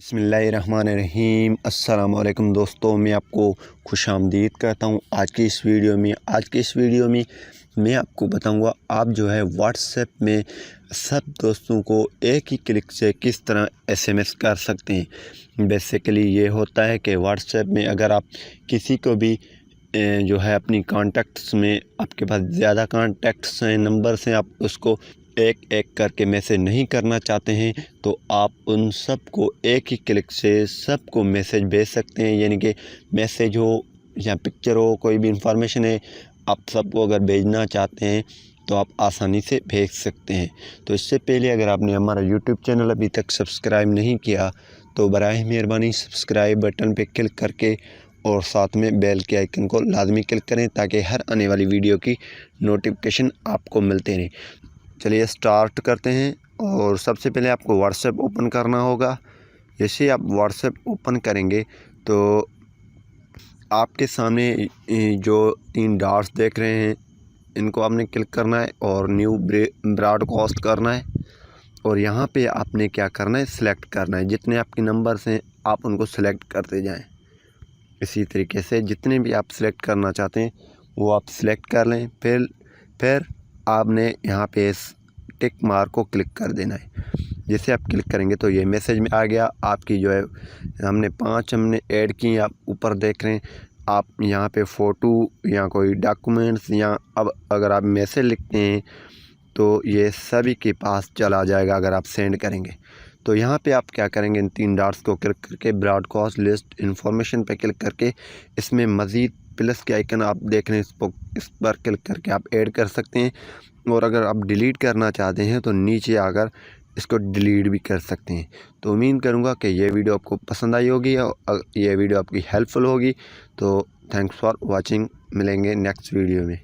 बिस्मिल्लाहिर्रहमानिर्रहीम। अस्सलामुअलैकुम दोस्तों, मैं आपको खुशामदीद कहता हूँ। आज की इस वीडियो में मैं आपको बताऊँगा आप जो है व्हाट्सएप में सब दोस्तों को एक ही क्लिक से किस तरह एसएमएस कर सकते हैं। बेसिकली ये होता है कि व्हाट्सएप में अगर आप किसी को भी जो है अपनी कॉन्टैक्ट्स में आपके पास ज़्यादा कॉन्टैक्ट्स हैं, नंबर्स हैं, आप उसको एक एक करके मैसेज नहीं करना चाहते हैं तो आप उन सब को एक ही क्लिक से सबको मैसेज भेज सकते हैं। यानी कि मैसेज हो या पिक्चर हो, कोई भी इंफॉर्मेशन है, आप सबको अगर भेजना चाहते हैं तो आप आसानी से भेज सकते हैं। तो इससे पहले अगर आपने हमारा यूट्यूब चैनल अभी तक सब्सक्राइब नहीं किया तो बराए मेहरबानी सब्सक्राइब बटन पर क्लिक करके और साथ में बेल के आइकन को लाजमी क्लिक करें ताकि हर आने वाली वीडियो की नोटिफिकेशन आपको मिलते रहे। चलिए स्टार्ट करते हैं। और सबसे पहले आपको व्हाट्सएप ओपन करना होगा। जैसे आप व्हाट्सएप ओपन करेंगे तो आपके सामने जो 3 डॉट्स देख रहे हैं इनको आपने क्लिक करना है और न्यू ब्रॉडकास्ट करना है। और यहाँ पे आपने क्या करना है, सिलेक्ट करना है। जितने आपके नंबर्स हैं आप उनको सिलेक्ट करते जाएं। इसी तरीके से जितने भी आप सिलेक्ट करना चाहते हैं वो आप सिलेक्ट कर लें। फिर आपने यहाँ पे इस टिक मार्क को क्लिक कर देना है। जैसे आप क्लिक करेंगे तो ये मैसेज में आ गया आपकी जो है हमने 5 ऐड की, आप ऊपर देख रहे हैं। आप यहाँ पे फ़ोटो या कोई डॉक्यूमेंट्स या अब अगर आप मैसेज लिखते हैं तो ये सभी के पास चला जाएगा अगर आप सेंड करेंगे। तो यहाँ पे आप क्या करेंगे, इन 3 डॉट्स को क्लिक करके ब्रॉडकास्ट लिस्ट इन्फॉर्मेशन पे क्लिक करके इसमें मज़ीद प्लस के आइकन आप देख रहे हैं, इस पर क्लिक करके आप ऐड कर सकते हैं। और अगर आप डिलीट करना चाहते हैं तो नीचे आकर इसको डिलीट भी कर सकते हैं। तो उम्मीद करूँगा कि ये वीडियो आपको पसंद आई होगी और ये वीडियो आपकी हेल्पफुल होगी। तो थैंक्स फॉर वॉचिंग। मिलेंगे नेक्स्ट वीडियो में।